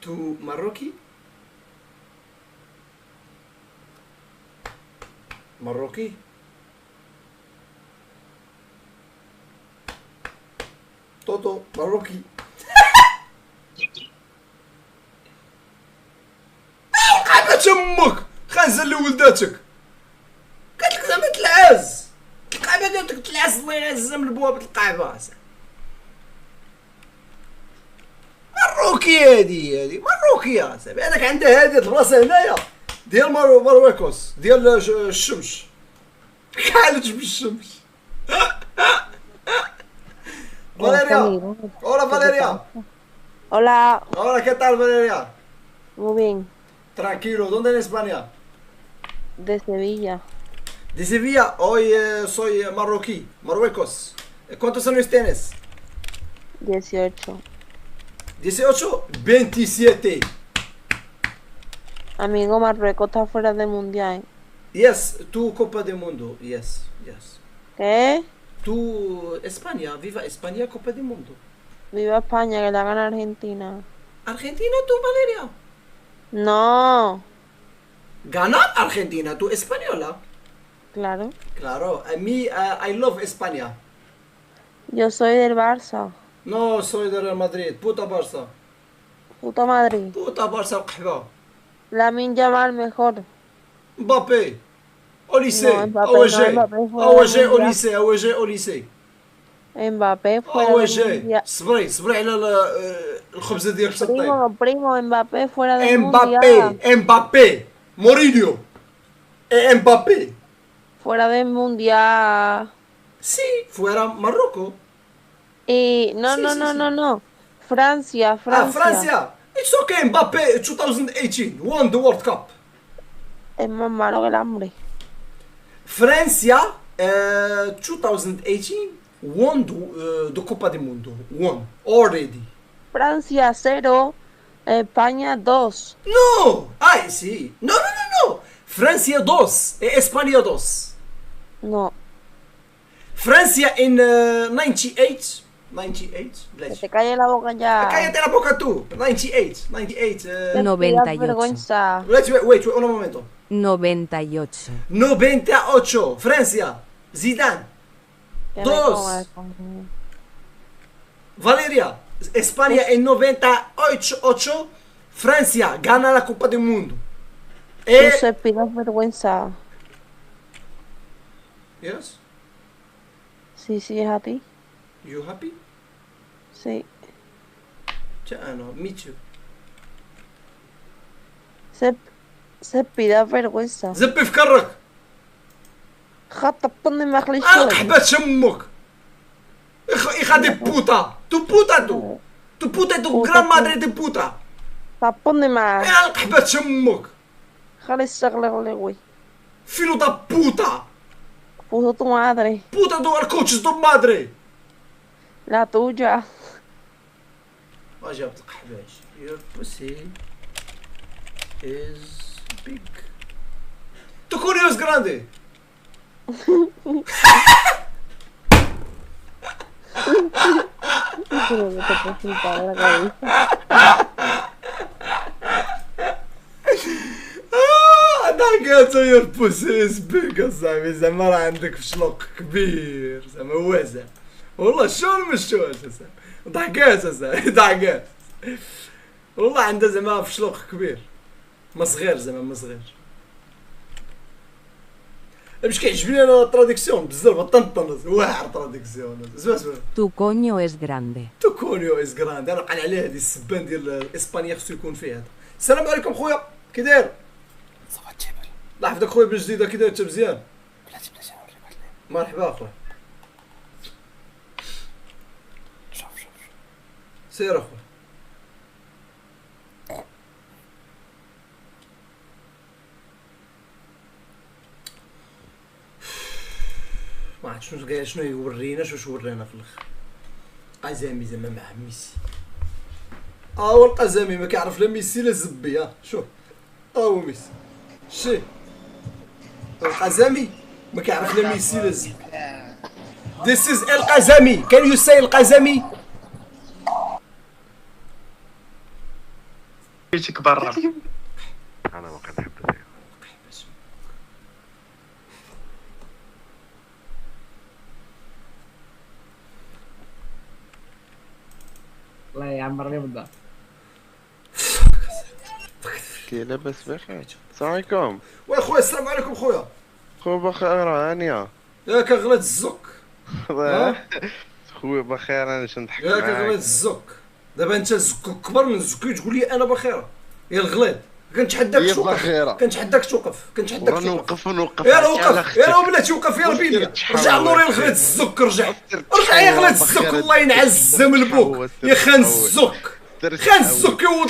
تو ماروكي؟ ماروكي؟ توتو ماروكي. قعبة امك خنزة لولداتك. قالت لك زعما تلعز القعبة ديالك تلعز الله يعزها من بوابة القعبة. ماروكي هادي ماروكي يا صاحبي. هذاك عندها هادي البلاصة هنايا ديال ماروكوس ديال الشمس. كحالت بالشمس. Valeria. Hola Valeria. Hola. Hola, ¿qué tal Valeria? Muy bien. Tranquilo, ¿dónde en España? De Sevilla. De Sevilla, hoy soy marroquí, Marruecos. ¿Cuántos años tienes? 18. 18, 27. Amigo, Marruecos está fuera del mundial. Yes, tu Copa del Mundo. Yes. ¿Qué? Tu España, viva España, Copa del Mundo. Viva España, que la gana Argentina. ¿Argentina tú, Valeria? No. ¿Ganar Argentina? ¿Tú española? Claro. Claro, a mí, I love España. Yo soy del Barça. No, soy de Real Madrid. Puta Barça. Puta Madrid. Puta Barça القحبة. Lamine Yamal mejor. Mbappé. Au lycée. No, Mbappé أول no, شيء. Mbappé fuera أول del شيء au mundial. lycée. أول شيء au lycée. Mbappé fuera أول del شيء. mundial. صبري على الخبزة ديالك تطيب. Primo, Mbappé fuera del mundial. Mbappé. Mourinho. Mbappé. Fuera del mundial. Sí, fuera Marruecos. Y no, Sí, no, sí, no, sí. no, no. Francia. Francia. It's okay, Mbappé 2018 won the World Cup. Es más malo que el hambre. Francia 2018 won the Copa del Mundo. Won already. Francia 0, España 2. No, ay, sí. No. Francia 2, España 2. No, Francia en 98. 98, que bless. te calle la boca ya. Cállate la boca tú. 98. 98. Te 98. pidas vergüenza. Wait, un momento. 98. 98. Francia. Zidane. Que me Dos. comas, coño. Valeria. España en 98. Francia gana la Copa del Mundo. Tú se pidas vergüenza. Yes. Sí, es a ti. You happy? Sí. No, me too. Se pida vergüenza. زبي في كرك. Jatapone me القحبة aclechole. شمك. Hija de puta. Tu puta tu. Tu puta tu gran madre de puta. Tapone más. القحبة شمك. Jale sagle, güey. Filho da puta. Puso tu madre. Puta do coaches do madre. La tuya. ما جابت القحباش. Your pussy is big. Tu curioso grande. Creo que te puedo quitar de la cabeza. ضحكات your pussy is big اصاحبي. زعما راه عندك فشلوق كبير زعما واسع. والله شلون مش واسع. ضحكات اصاحبي ضحكات. والله عنده زعما فشلوق كبير. ما صغير زعما ما صغير. باش كيعجبني انا التراديكسيون بزاف طنطن واعر تراديكسيون. اسمع Tu coño es grande. توكونيو از جراند. انا قال عليه هذه السبان ديال اسبانيا خصو يكون فيه هذا. السلام عليكم خويا كي داير؟ صباح الجبل. الله يحفظك خويا بالجديده كي داير انت مزيان؟ بلاتي نوريك واحد مرحبا اخويا. شوف سير اخويا. ما عرفت شنو يورينا واش ورينا في الاخر. قزامي زعما مع ميسي. هو القزامي ما كيعرف لا ميسي لا زبي. ها شوف هو ميسي شي القزامي ما كيعرف لا ميسي لا زبي. This is القزامي. Can you say القزامي؟ بيتك برا. انا ما كنحب الطيور. الله يعمر لي بالدار. كي لاباس بخير؟ السلام عليكم. ويا خويا السلام عليكم خويا. خويا بخير هانيه. ياك غلط الزك. خويا بخير انا باش نضحك ياك معاك. غلط الزك. دابا انت زكك كبر من زكي تقول لي انا بخيره. يا الغليظ كنتحداك هي توقف. بخيرة. كنتحداك توقف. كنتحداك ورا توقف. نوقف يلا وقف يلا بلاتي وقف يلا بيديا. رجع نوري الغليظ الزك رجع. رجع يا غليظ الزك الله ينعزم البوك. يا خان الزك. خان الزك يا ولد